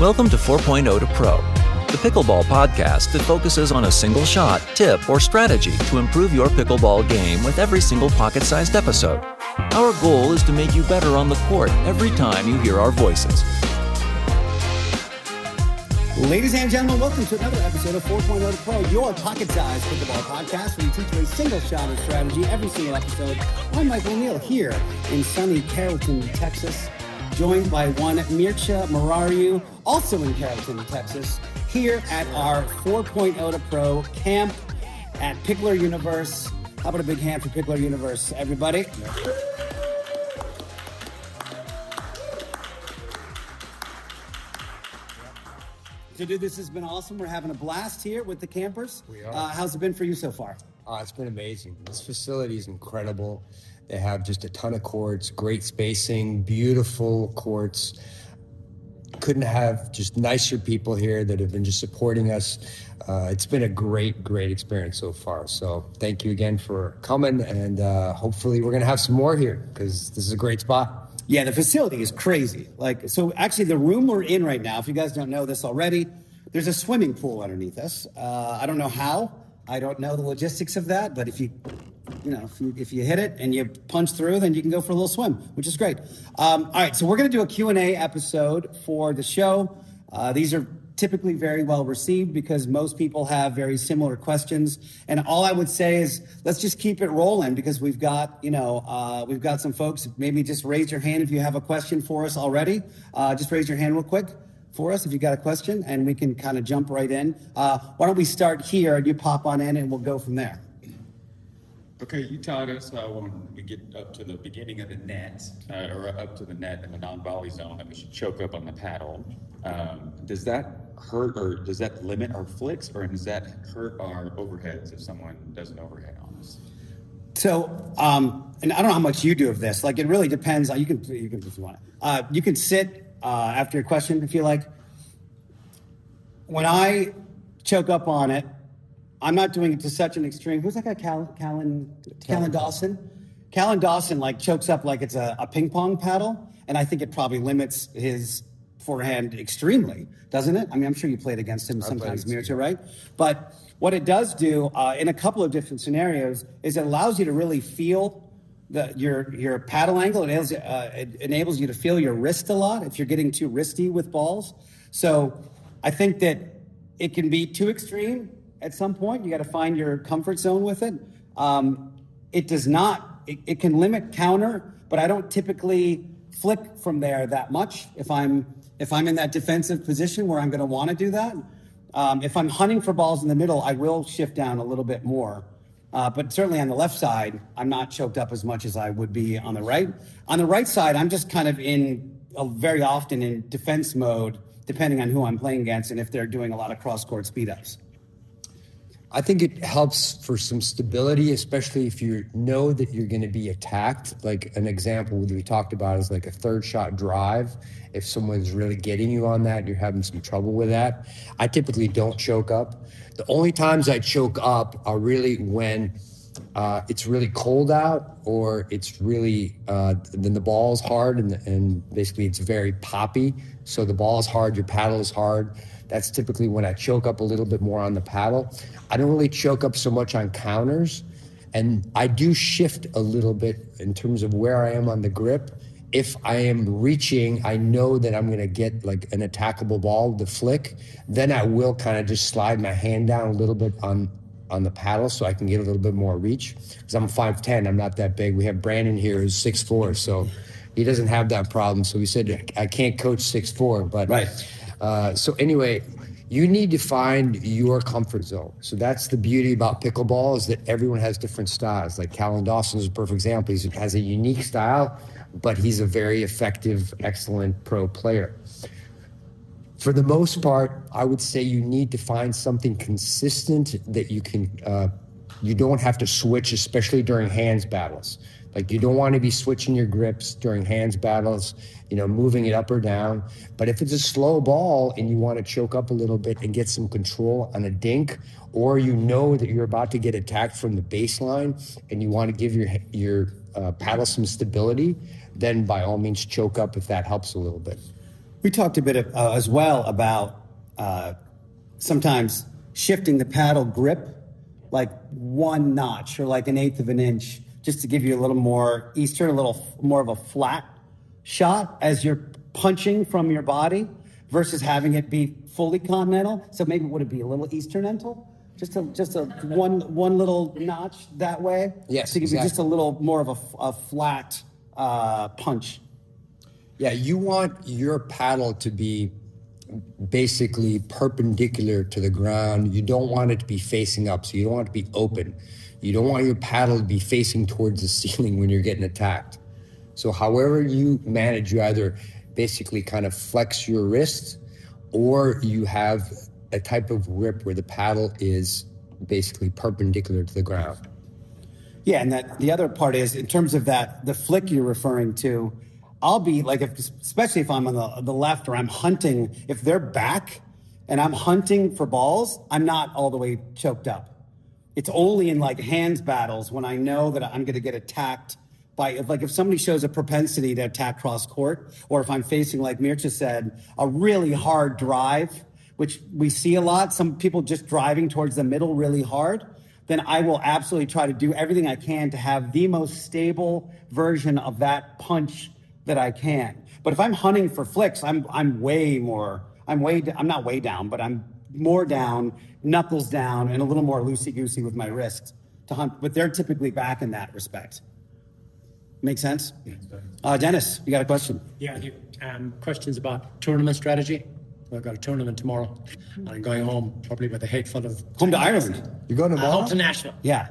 Welcome to 4.0 to Pro, the pickleball podcast that focuses on a single shot, tip, or strategy to improve your pickleball game with every single pocket-sized episode. Our goal is to make you better on the court every time you hear our voices. Ladies and gentlemen, welcome to another episode of 4.0 to Pro, your pocket-sized pickleball podcast where we teach you a single shot of strategy every single episode. I'm Michael O'Neill here in sunny Carrollton, Texas, joined by one Mircea Marariu, also in Carrollton, Texas, here at our 4.0 to Pro camp at Pickler Universe. How about a big hand for Pickler Universe, everybody? So, dude, this has been awesome. We're having a blast here with the campers. We are. How's it been for you so far? It's been amazing. This facility is incredible. They have just a ton of courts, great spacing, beautiful courts. Couldn't have just nicer people here that have been just supporting us. It's been a great experience so far. So thank you again for coming, and hopefully we're going to have some more here because this is a great spot. Yeah, the facility is crazy. So actually the room we're in right now, if you guys don't know this already, there's a swimming pool underneath us. I don't know how. I don't know the logistics of that, but if you hit it and you punch through, then you can go for a little swim, which is great. All right, so we're going to do a Q&A episode for the show. These are typically very well received because most people have very similar questions. And all I would say is let's just keep it rolling because we've got some folks. Maybe just raise your hand if you have a question for us already. Just raise your hand real quick for us if you got a question, and we can kind of jump right in. Why don't we start here and you pop on in and we'll go from there. Okay, you taught us when we get up to the beginning of the net, or up to the net in the non-volley zone, that we should choke up on the paddle. Does that hurt, or does that limit our flicks, or does that hurt our overheads if someone does an overhead on us? So, and I don't know how much you do of this. Like, it really depends. You can if you want. You can sit after your question if you like. When I choke up on it, I'm not doing it to such an extreme. Who's that guy, Callan Dawson? Callan Dawson chokes up like it's a ping pong paddle, and I think it probably limits his forehand extremely, doesn't it? I mean, I'm sure you played against him sometimes, Mircea, right? But what it does do in a couple of different scenarios is it allows you to really feel your paddle angle. It enables you to feel your wrist a lot if you're getting too wristy with balls. So I think that it can be too extreme. At some point, you got to find your comfort zone with it. It does not. It can limit counter, but I don't typically flick from there that much. If I'm in that defensive position where I'm going to want to do that, if I'm hunting for balls in the middle, I will shift down a little bit more. But certainly on the left side, I'm not choked up as much as I would be on the right. On the right side, I'm just kind of very often in defense mode, depending on who I'm playing against and if they're doing a lot of cross-court speed-ups. I think it helps for some stability, especially if you know that you're going to be attacked. Like an example that we talked about is like a third shot drive. If someone's really getting you on that, you're having some trouble with that. I typically don't choke up. The only times I choke up are really when it's really cold out, or it's really then the ball's hard and basically it's very poppy. So the ball's hard, your paddle is hard. That's typically when I choke up a little bit more on the paddle. I don't really choke up so much on counters, and I do shift a little bit in terms of where I am on the grip. If I am reaching, I know that I'm going to get like an attackable ball, the flick, then I will kind of just slide my hand down a little bit on the paddle so I can get a little bit more reach. Because I'm 5'10", I'm not that big. We have Brandon here who's 6'4", so he doesn't have that problem. So we said, I can't coach 6'4", but right. So anyway, you need to find your comfort zone. So that's the beauty about pickleball, is that everyone has different styles. Like Callan Dawson is a perfect example. He has a unique style, but he's a very effective, excellent pro player. For the most part, I would say you need to find something consistent that you can, you don't have to switch, especially during hands battles. Like, you don't want to be switching your grips during hands battles, moving it up or down. But if it's a slow ball and you want to choke up a little bit and get some control on a dink, or you know that you're about to get attacked from the baseline and you want to give your paddle some stability, then by all means choke up if that helps a little bit. We talked a bit as well about sometimes shifting the paddle grip like 1 notch or like 1/8 of an inch, just to give you a little more Eastern, a little more of a flat shot as you're punching from your body versus having it be fully continental. So maybe would it be a little Easternental? Just a one little notch that way? Yes, to give you just a exactly. little more of a flat punch. Yeah, you want your paddle to be basically perpendicular to the ground. You don't want it to be facing up, so you don't want it to be open. You don't want your paddle to be facing towards the ceiling when you're getting attacked. So however you manage, you either basically kind of flex your wrist, or you have a type of grip where the paddle is basically perpendicular to the ground. Yeah, and that the other part is in terms of that, the flick you're referring to, I'll be like, especially if I'm on the left or I'm hunting, if they're back and I'm hunting for balls, I'm not all the way choked up. It's only in like hands battles when I know that I'm going to get attacked by, like if somebody shows a propensity to attack cross court, or if I'm facing, like Mircea said, a really hard drive, which we see a lot, some people just driving towards the middle really hard, then I will absolutely try to do everything I can to have the most stable version of that punch that I can. But if I'm hunting for flicks, I'm not way down, but I'm more down, knuckles down, and a little more loosey-goosey with my wrists to hunt. But they're typically back in that respect. Make sense? Dennis, you got a question? Yeah, I do. Questions about tournament strategy. I've got a tournament tomorrow. I'm going home probably with a head full of... Home to Ireland. You're going tomorrow? Home to Nashville. Yeah.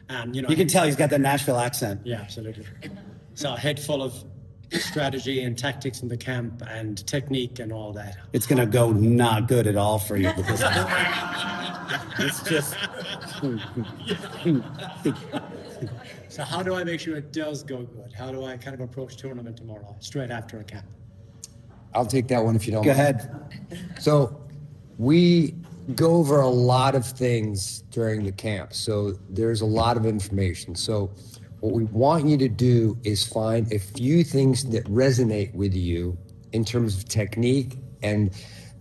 And, You can tell he's got that Nashville accent. Yeah, absolutely. So a head full of strategy and tactics in the camp and technique and all that. It's going to go not good at all for you because it's just... So how do I make sure it does go good? How do I kind of approach tournament tomorrow, straight after a camp? I'll take that one if you don't Go mind. ahead. So we go over a lot of things during the camp. So there's a lot of information. So what we want you to do is find a few things that resonate with you in terms of technique and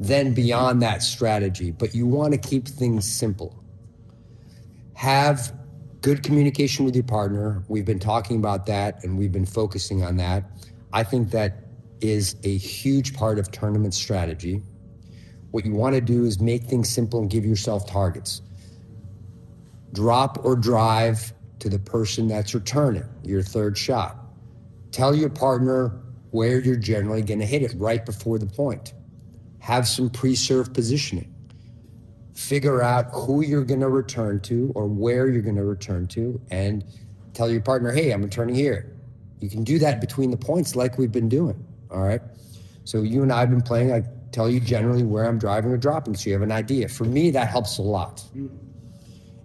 then beyond that strategy. But you want to keep things simple. Have good communication with your partner. We've been talking about that and we've been focusing on that. I think that is a huge part of tournament strategy. What you want to do is make things simple and give yourself targets. Drop or drive to the person that's returning your third shot. Tell your partner where you're generally going to hit it right before the point. Have some pre-serve positioning. Figure out who you're going to return to or where you're going to return to, and tell your partner, hey, I'm returning here. You can do that between the points like we've been doing. All right. So you and I have been playing. I tell you generally where I'm driving or dropping, so you have an idea. For me, that helps a lot.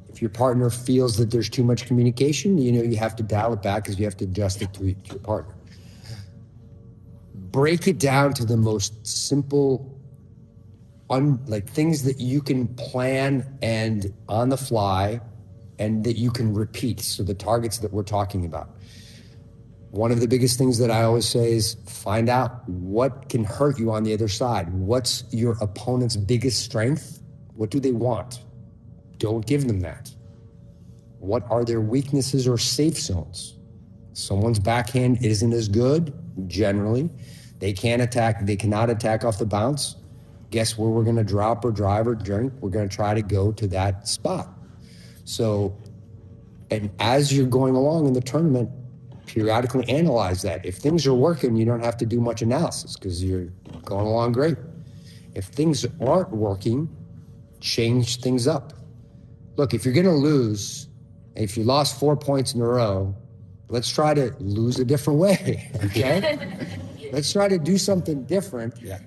If your partner feels that there's too much communication, you have to dial it back because you have to adjust it to your partner. Break it down to the most simple, like things that you can plan and on the fly and that you can repeat. So the targets that we're talking about. One of the biggest things that I always say is find out what can hurt you on the other side. What's your opponent's biggest strength? What do they want? Don't give them that. What are their weaknesses or safe zones? Someone's backhand isn't as good, generally. They can't attack. They cannot attack off the bounce. Guess where we're going to drop or drive or drink? We're going to try to go to that spot. So, and as you're going along in the tournament, periodically analyze that. If things are working, you don't have to do much analysis because you're going along great. If things aren't working, change things up. Look, if you're going to lose, if you lost 4 points in a row, let's try to lose a different way, okay? Let's try to do something different. Yeah.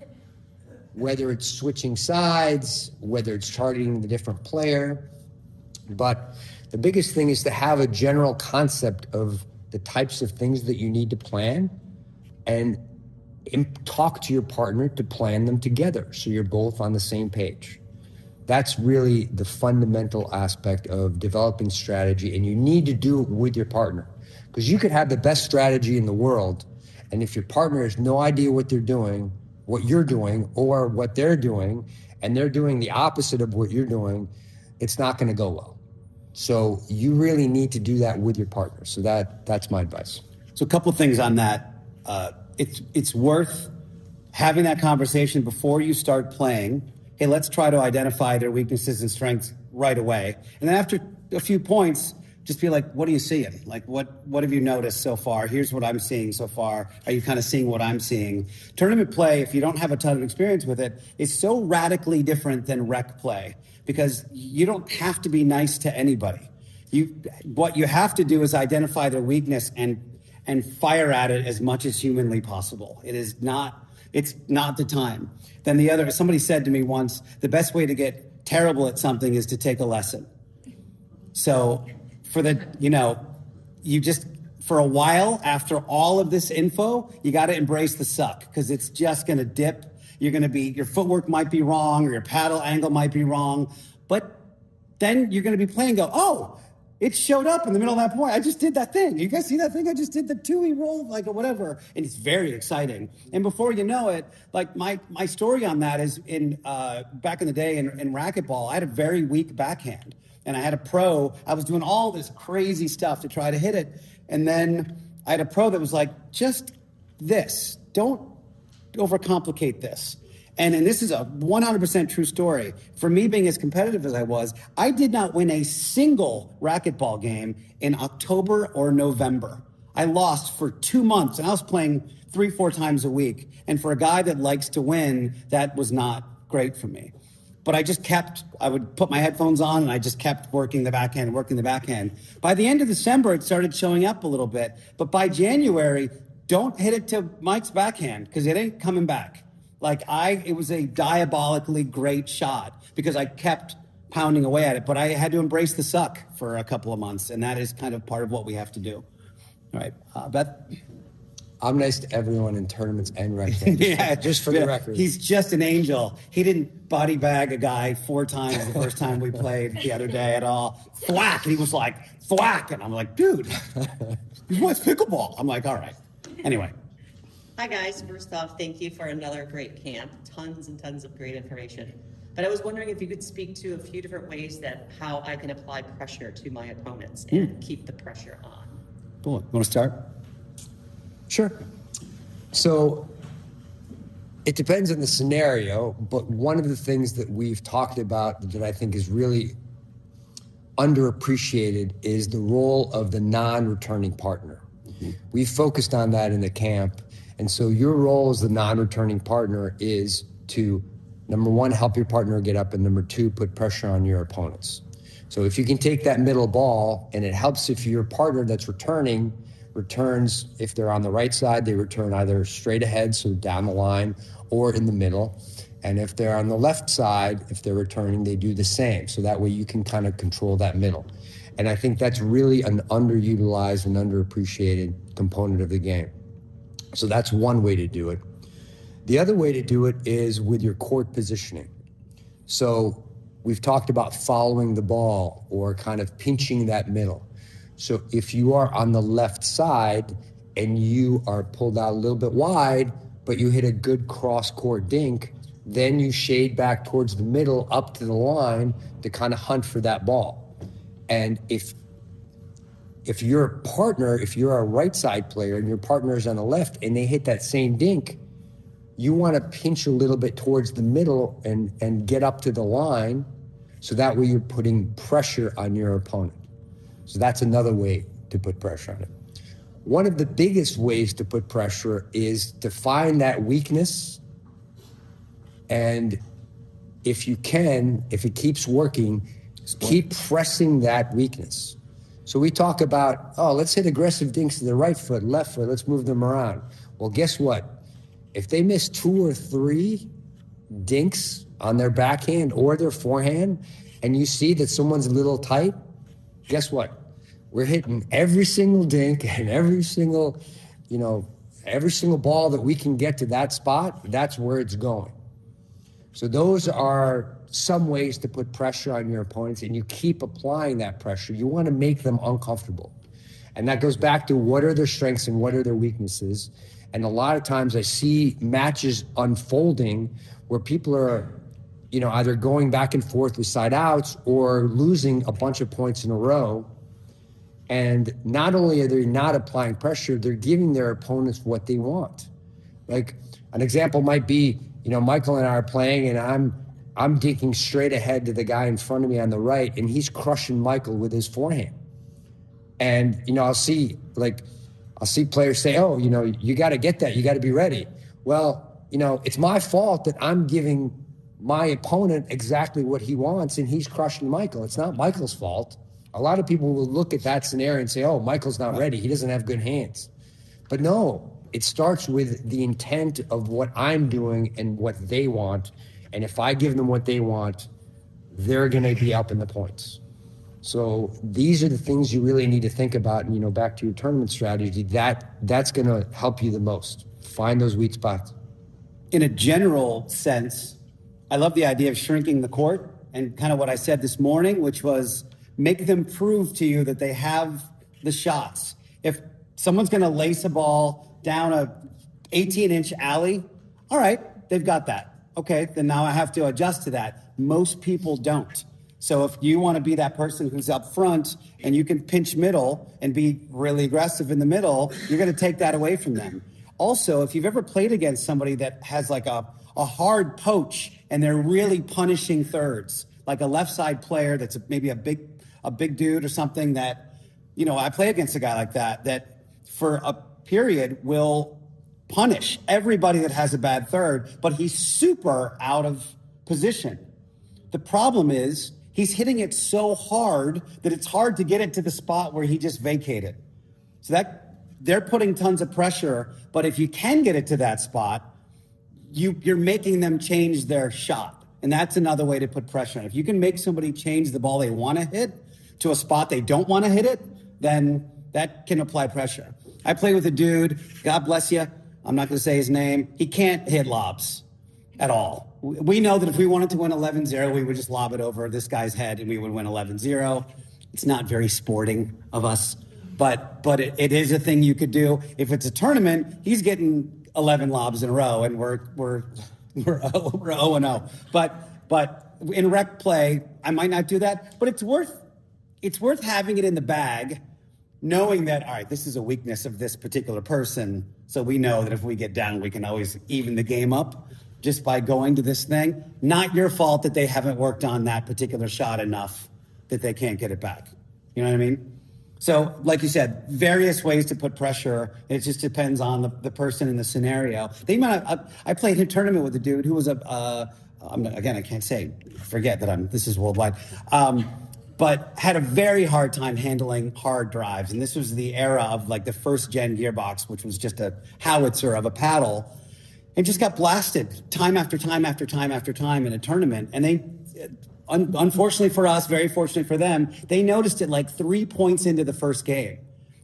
Whether it's switching sides, whether it's targeting the different player. But the biggest thing is to have a general concept of the types of things that you need to plan and talk to your partner to plan them together so you're both on the same page. That's really the fundamental aspect of developing strategy, and you need to do it with your partner because you could have the best strategy in the world, and if your partner has no idea what they're doing, what you're doing or what they're doing, and they're doing the opposite of what you're doing, it's not going to go well. So you really need to do that with your partner. So that's my advice. So a couple of things on that. It's worth having that conversation before you start playing. Hey, let's try to identify their weaknesses and strengths right away. And then after a few points, just be like, what are you seeing? Like, what have you noticed so far? Here's what I'm seeing so far. Are you kind of seeing what I'm seeing? Tournament play, if you don't have a ton of experience with it, is so radically different than rec play because you don't have to be nice to anybody. What you have to do is identify their weakness and fire at it as much as humanly possible. It's not the time. Then somebody said to me once, the best way to get terrible at something is to take a lesson. So for a while after all of this info, you got to embrace the suck because it's just going to dip. Your footwork might be wrong or your paddle angle might be wrong, but then you're going to be playing and go, oh, it showed up in the middle of that point. I just did that thing. You guys see that thing? I just did the two-way roll, like or whatever. And it's very exciting. And before you know it, like my story on that is back in the day in racquetball, I had a very weak backhand. And I had a pro. I was doing all this crazy stuff to try to hit it. And then I had a pro that was like, just this. Don't overcomplicate this. And this is a 100% true story. For me being as competitive as I was, I did not win a single racquetball game in October or November. I lost for 2 months, and I was playing 3-4 times a week. And for a guy that likes to win, that was not great for me. But I would put my headphones on, and I just kept working the backhand. By the end of December, it started showing up a little bit. But by January, don't hit it to Mike's backhand, because it ain't coming back. It was a diabolically great shot because I kept pounding away at it, but I had to embrace the suck for a couple of months, and that is kind of part of what we have to do. All right, Beth? I'm nice to everyone in tournaments and rec games. Yeah, just for the record. He's just an angel. He didn't body bag a guy 4 times the first time we played the other day at all. Thwack! And he was like, thwack! And I'm like, dude, what's pickleball? I'm like, all right. Anyway. Hi guys, first off, thank you for another great camp. Tons and tons of great information. But I was wondering if you could speak to a few different ways how I can apply pressure to my opponents and keep the pressure on. Cool. Want to start? Sure. So it depends on the scenario, but one of the things that we've talked about that I think is really underappreciated is the role of the non-returning partner. Mm-hmm. We've focused on that in the camp. And so your role as the non-returning partner is to, number one, help your partner get up, and number two, put pressure on your opponents. So if you can take that middle ball, and it helps if your partner that's returns, if they're on the right side, they return either straight ahead, so down the line, or in the middle. And if they're on the left side, if they're returning, they do the same. So that way you can kind of control that middle. And I think that's really an underutilized and underappreciated component of the game. So that's one way to do it. The other way to do it is with your court positioning. So we've talked about following the ball or kind of pinching that middle. So if you are on the left side and you are pulled out a little bit wide, but you hit a good cross-court dink, then you shade back towards the middle up to the line to kind of hunt for that ball. And if you're a partner, if you're a right side player and your partner is on the left and they hit that same dink, you want to pinch a little bit towards the middle and get up to the line, so that way you're putting pressure on your opponent. So that's another way to put pressure on it. One of the biggest ways to put pressure is to find that weakness, and if you can, if it keeps working, keep pressing that weakness. So we talk about, let's hit aggressive dinks to the right foot, left foot, let's move them around. Well, guess what? If they miss 2 or 3 dinks on their backhand or their forehand, and you see that someone's a little tight, guess what? We're hitting every single dink and every single ball that we can get to that spot, that's where it's going. So those are some ways to put pressure on your opponents, and you keep applying that pressure. You want to make them uncomfortable. And that goes back to what are their strengths and what are their weaknesses. And a lot of times I see matches unfolding where people are, either going back and forth with side outs or losing a bunch of points in a row. And not only are they not applying pressure, they're giving their opponents what they want. Like an example might be, Michael and I are playing and I'm dinking straight ahead to the guy in front of me on the right, and he's crushing Michael with his forehand. And, I'll see players say, oh, you got to get that. You got to be ready. Well, it's my fault that I'm giving my opponent exactly what he wants and he's crushing Michael. It's not Michael's fault. A lot of people will look at that scenario and say, oh, Michael's not ready. He doesn't have good hands. But no, it starts with the intent of what I'm doing and what they want. And if I give them what they want, they're going to be up in the points. So these are the things you really need to think about. And, back to your tournament strategy, that's going to help you the most. Find those weak spots. In a general sense, I love the idea of shrinking the court and kind of what I said this morning, which was make them prove to you that they have the shots. If someone's going to lace a ball down a 18-inch alley, all right, they've got that. Okay, then now I have to adjust to that. Most people don't. So if you want to be that person who's up front and you can pinch middle and be really aggressive in the middle, you're going to take that away from them. Also, if you've ever played against somebody that has like a hard poach and they're really punishing thirds, like a left side player that's maybe a big dude or something that, I play against a guy like that for a period will punish everybody that has a bad third, but he's super out of position. The problem is he's hitting it so hard that it's hard to get it to the spot where he just vacated. So that they're putting tons of pressure, but if you can get it to that spot, you're making them change their shot. And that's another way to put pressure on. If you can make somebody change the ball they want to hit to a spot they don't want to hit it, then that can apply pressure. I play with a dude, God bless you, I'm not going to say his name. He can't hit lobs at all. We know that if we wanted to win 11-0, we would just lob it over this guy's head and we would win 11-0. It's not very sporting of us, but it is a thing you could do. If it's a tournament, he's getting 11 lobs in a row and we're 0-0. But in rec play, I might not do that, but it's worth having it in the bag, knowing that, all right, this is a weakness of this particular person. So we know that if we get down, we can always even the game up just by going to this thing. Not your fault that they haven't worked on that particular shot enough that they can't get it back. You know what I mean? So like you said, various ways to put pressure. It just depends on the person and the scenario. I played a tournament with a dude who was I can't say, forget that this is worldwide. But had a very hard time handling hard drives. And this was the era of like the first gen gearbox, which was just a howitzer of a paddle, and just got blasted time after time after time after time in a tournament. And they, unfortunately for us, very fortunately for them, they noticed it like 3 points into the first game.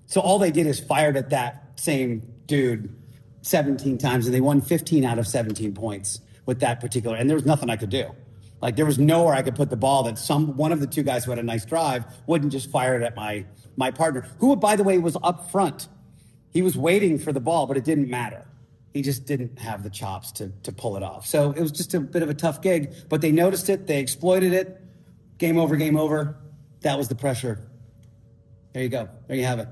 So all they did is fired at that same dude 17 times, and they won 15 out of 17 points with that particular, and there was nothing I could do. Like there was nowhere I could put the ball that one of the two guys who had a nice drive wouldn't just fire it at my partner, who, by the way, was up front. He was waiting for the ball, but it didn't matter. He just didn't have the chops to pull it off. So it was just a bit of a tough gig, but they noticed it. They exploited it. Game over, game over. That was the pressure. There you go. There you have it.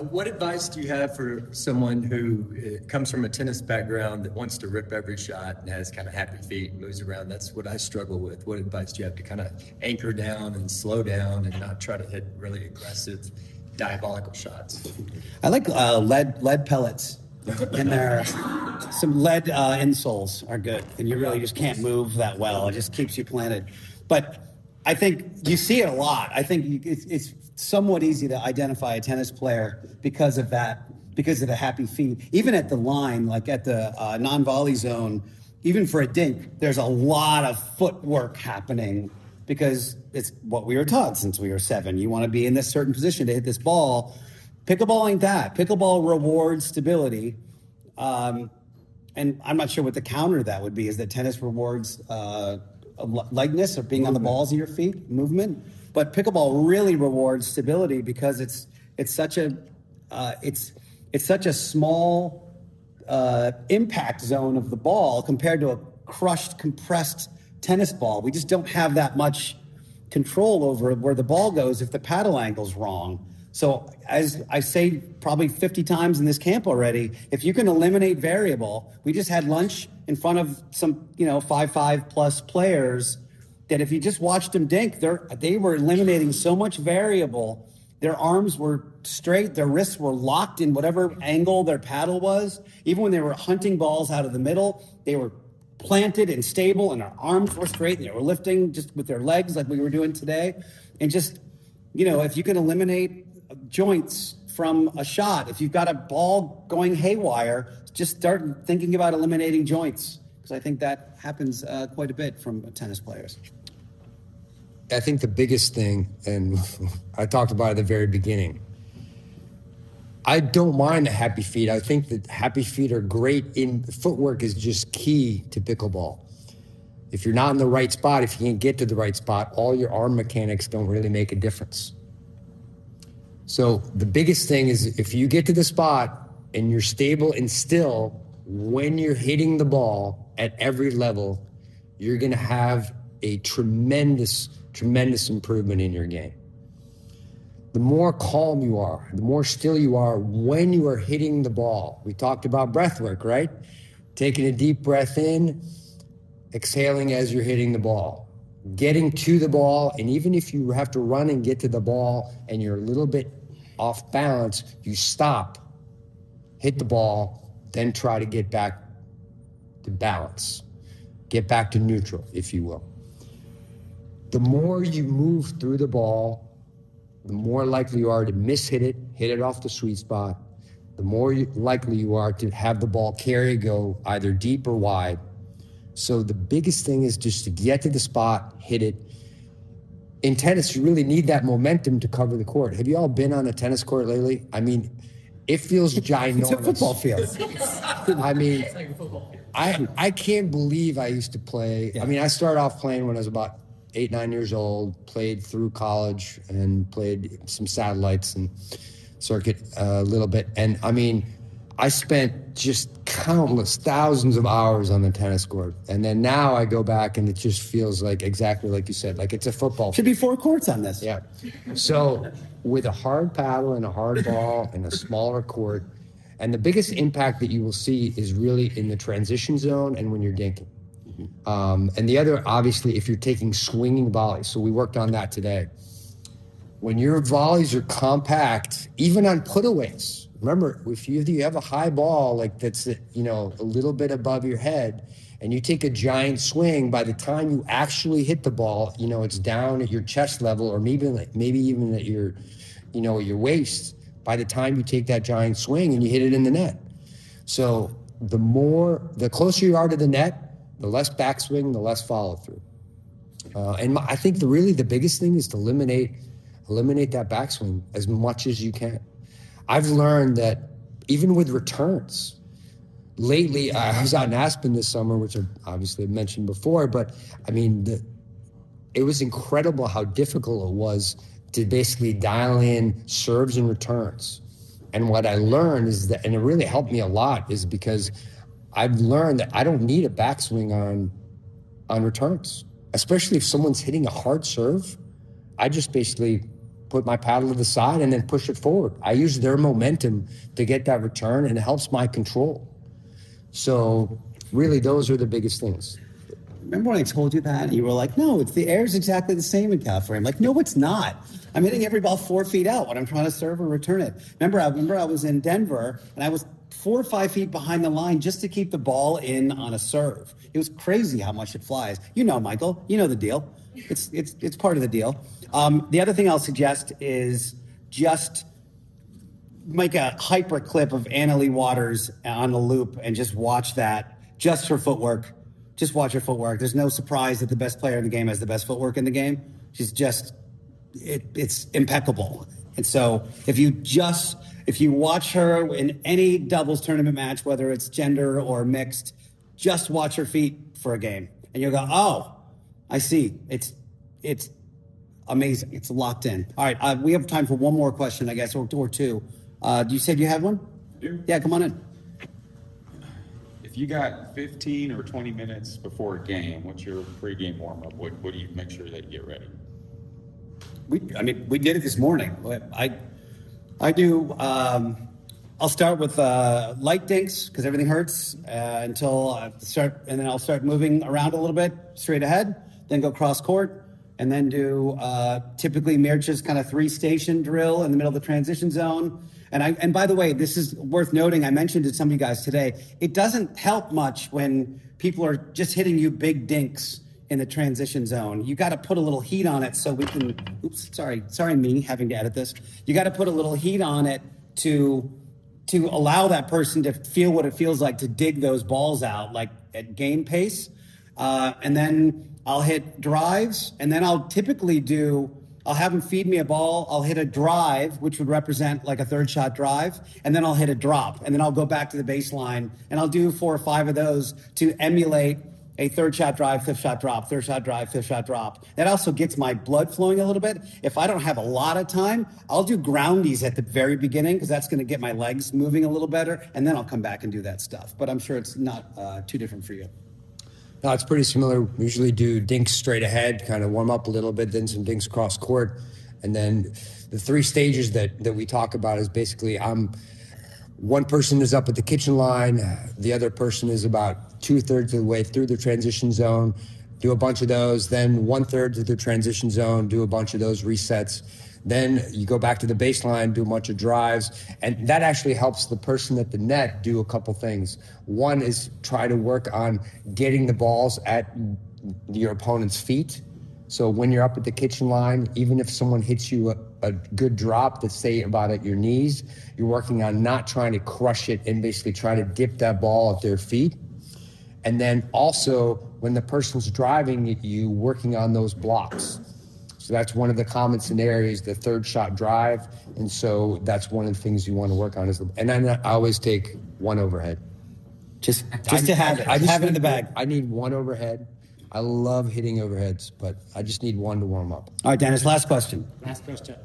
What advice do you have for someone who comes from a tennis background that wants to rip every shot and has kind of happy feet and moves around? That's what I struggle with. What advice do you have to kind of anchor down and slow down and not try to hit really aggressive, diabolical shots? I like lead pellets in there. Some lead insoles are good, and you really just can't move that well. It just keeps you planted. But I think you see it a lot. I think it's somewhat easy to identify a tennis player because of that, because of the happy feet. Even at the line, like at the non-volley zone, even for a dink, there's a lot of footwork happening because it's what we were taught since we were 7. You want to be in this certain position to hit this ball. Pickleball ain't that. Pickleball rewards stability. And I'm not sure what the counter to that would be, is that tennis rewards lightness or being on the balls of your feet, movement. But pickleball really rewards stability because it's such a it's such a small impact zone of the ball compared to a crushed, compressed tennis ball. We just don't have that much control over where the ball goes if the paddle angle's wrong. So as I say probably 50 times in this camp already, if you can eliminate variable, we just had lunch in front of some, 5'5" plus players that if you just watched them dink, they were eliminating so much variable. Their arms were straight, their wrists were locked in whatever angle their paddle was. Even when they were hunting balls out of the middle, they were planted and stable, and their arms were straight, and they were lifting just with their legs like we were doing today. And just, if you can eliminate joints from a shot, if you've got a ball going haywire, just start thinking about eliminating joints, because I think that happens quite a bit from tennis players. I think the biggest thing, and I talked about it at the very beginning, I don't mind the happy feet. I think that happy feet are great. Footwork is just key to pickleball. If you're not in the right spot, if you can't get to the right spot, all your arm mechanics don't really make a difference. So the biggest thing is if you get to the spot and you're stable and still, when you're hitting the ball at every level, you're going to have a tremendous improvement in your game. The more calm you are, the more still you are when you are hitting the ball. We talked about breath work, right? Taking a deep breath in, exhaling as you're hitting the ball, getting to the ball, and even if you have to run and get to the ball and you're a little bit off balance, you stop, hit the ball, then try to get back to balance, get back to neutral, if you will. The more you move through the ball, the more likely you are to hit it off the sweet spot, the more likely you are to have the ball carry, go either deep or wide. So the biggest thing is just to get to the spot, hit it. In tennis, you really need that momentum to cover the court. Have you all been on a tennis court lately? I mean, it feels ginormous. It's a football field. I mean, I can't believe I used to play. Yeah. I mean, I started off playing when I was about 8, 9 years old, played through college and played some satellites and circuit a little bit. And I mean, I spent just countless thousands of hours on the tennis court. And then now I go back and it just feels like exactly like you said, like it's a football. Should be 4 courts on this. Yeah. So with a hard paddle and a hard ball and a smaller court, and the biggest impact that you will see is really in the transition zone and when you're dinking. And the other, obviously, if you're taking swinging volleys, so we worked on that today. When your volleys are compact, even on putaways, remember, if you have a high ball like that's a little bit above your head, and you take a giant swing, by the time you actually hit the ball, it's down at your chest level, or maybe even at your, at your waist. By the time you take that giant swing and you hit it in the net, so the closer you are to the net, the less backswing, the less follow through. And I think the biggest thing is to eliminate that backswing as much as you can. I've learned that even with returns, lately I was out in Aspen this summer, which I obviously mentioned before, but I mean, it was incredible how difficult it was to basically dial in serves and returns. And what I learned is that, and it really helped me a lot, is because I've learned that I don't need a backswing on returns, especially if someone's hitting a hard serve. I just basically put my paddle to the side and then push it forward. I use their momentum to get that return, and it helps my control. So really, those are the biggest things. Remember when I told you that? And you were like, no, the air's exactly the same in California. I'm like, no, it's not. I'm hitting every ball 4 feet out when I'm trying to serve or return it. Remember I was in Denver, and I was 4 or 5 feet behind the line just to keep the ball in on a serve. It was crazy how much it flies. Michael, you know the deal. It's part of the deal. The other thing I'll suggest is just make a hyper clip of Annalie Waters on the loop and just watch that just for footwork. Just watch her footwork. There's no surprise that the best player in the game has the best footwork in the game. She's just, it's impeccable. And so if you watch her in any doubles tournament match, whether it's gender or mixed, just watch her feet for a game. And you'll go, oh, I see. It's amazing. It's locked in. All right. We have time for one more question, I guess, or two. You said you had one? Yeah, come on in. If you got 15 or 20 minutes before a game, what's your pregame warm-up? What do you make sure that you get ready? We did it this morning. I do. I'll start with light dinks because everything hurts until I start, and then I'll start moving around a little bit straight ahead. Then go cross court, and then do typically Mircha's kind of 3-station drill in the middle of the transition zone. And by the way, this is worth noting. I mentioned to some of you guys today. It doesn't help much when people are just hitting you big dinks in the transition zone. You got to put a little heat on it so we can. Oops, sorry, me having to edit this. You got to put a little heat on it to allow that person to feel what it feels like to dig those balls out, like at game pace. And then I'll hit drives, and then I'll have them feed me a ball. I'll hit a drive, which would represent like a third shot drive, and then I'll hit a drop, and then I'll go back to the baseline, and I'll do 4 or 5 of those to emulate a third shot drive, fifth shot drop, third shot drive, fifth shot drop. That also gets my blood flowing a little bit. If I don't have a lot of time, I'll do groundies at the very beginning because that's going to get my legs moving a little better, and then I'll come back and do that stuff. But I'm sure it's not too different for you. No, it's pretty similar. We usually do dinks straight ahead, kind of warm up a little bit, then some dinks cross court. And then the 3 stages that we talk about is basically one person is up at the kitchen line, the other person is about 2/3 of the way through the transition zone, do a bunch of those, then 1/3 of the transition zone, do a bunch of those resets. Then you go back to the baseline, do a bunch of drives, and that actually helps the person at the net do a couple things. One is try to work on getting the balls at your opponent's feet. So when you're up at the kitchen line, even if someone hits you a good drop that's say about at your knees, you're working on not trying to crush it and basically try to dip that ball at their feet. And then also when the person's driving, you working on those blocks. So that's one of the common scenarios, the third shot drive. And so that's one of the things you want to work on. And then I always take 1 overhead. Just to have it. I just have it in the bag. I need 1 overhead. I love hitting overheads, but I just need 1 to warm up. All right, Dennis, last question. Last question.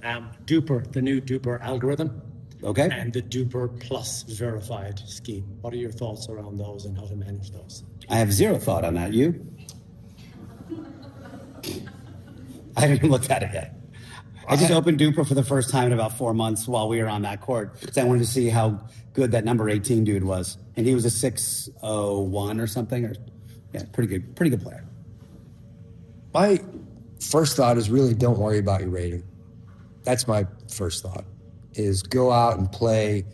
Duper, the new Duper algorithm. Okay. And the Duper Plus verified scheme. What are your thoughts around those and how to manage those? I have 0 thought on that. You? I haven't even looked at it yet. I just opened Duper for the first time in about 4 months while we were on that court. So I wanted to see how good that number 18 dude was. And he was a 601 or something. Pretty good player. My first thought is really don't worry about your rating. That's my first thought, is go out and play,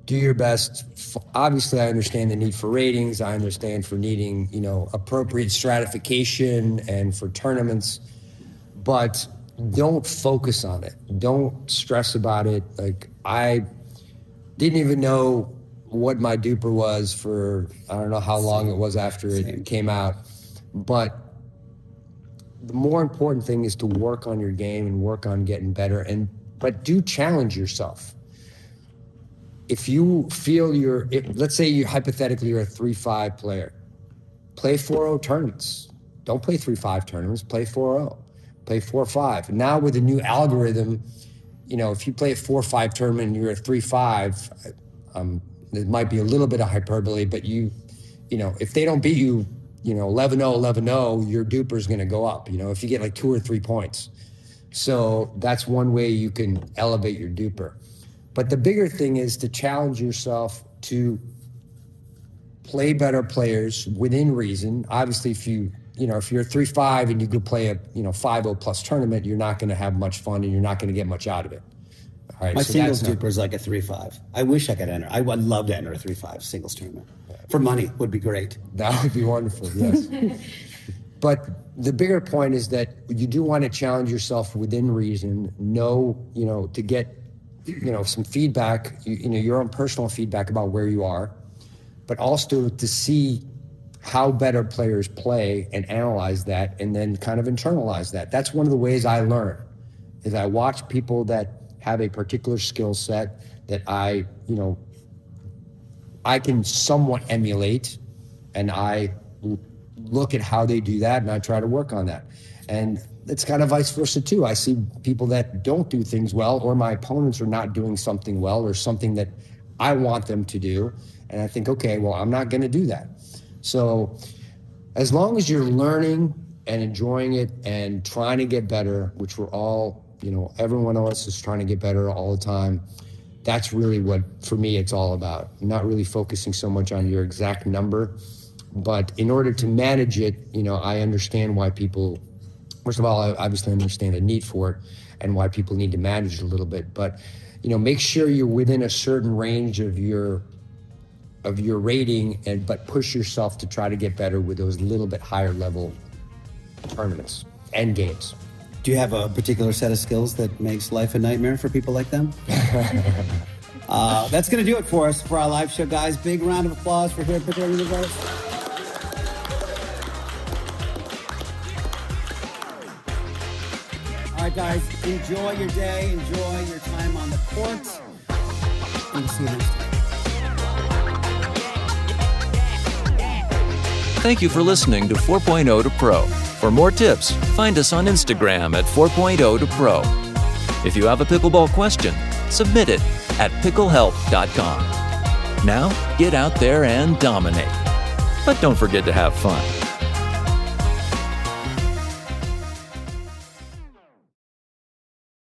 do your best. Obviously, I understand the need for ratings. I understand for needing, appropriate stratification and for tournaments, but don't focus on it. Don't stress about it. Like, I didn't even know what my Duper was for, I don't know how long it was after it came out. But the more important thing is to work on your game and work on getting better, but do challenge yourself. If you feel let's say you hypothetically you're a 3-5 player, play 4-0 tournaments. Don't play 3-5 tournaments, play 4-0, play 4-5. Now with the new algorithm, if you play a 4-5 tournament and you're a 3-5, it might be a little bit of hyperbole, but if they don't beat you, 11-0, your Duper is going to go up, if you get like 2 or 3 points. So that's one way you can elevate your Duper. But the bigger thing is to challenge yourself to play better players within reason. Obviously, if you're a 3-5 and you could play a 5-0 plus tournament, you're not going to have much fun and you're not going to get much out of it. All right, my so singles Duper is like a 3-5. I wish I could enter. I would love to enter a 3-5 singles tournament. For money would be great. That would be wonderful, yes. But the bigger point is that you do want to challenge yourself within reason, to get, some feedback, your own personal feedback about where you are, but also to see how better players play and analyze that and then kind of internalize that. That's one of the ways I learn, is I watch people that have a particular skill set that I can somewhat emulate, and I look at how they do that and I try to work on that. And it's kind of vice versa too. I see people that don't do things well, or my opponents are not doing something well, or something that I want them to do. And I think, okay, well, I'm not going to do that. So as long as you're learning and enjoying it and trying to get better, which we're all, everyone else is trying to get better all the time. That's really what, for me, it's all about. I'm not really focusing so much on your exact number, but in order to manage it, I understand why people, first of all, I obviously understand the need for it and why people need to manage it a little bit, but, make sure you're within a certain range of your rating, but push yourself to try to get better with those little bit higher level tournaments and games. Do you have a particular set of skills that makes life a nightmare for people like them? That's going to do it for us for our live show, guys. Big round of applause for here at Pickle Universe. All right, guys, enjoy your day. Enjoy your time on the court. And we'll see you next time. Thank you for listening to 4.0 to Pro. For more tips, find us on Instagram at 4.0 to Pro. If you have a pickleball question, submit it at picklehelp.com. Now, get out there and dominate. But don't forget to have fun.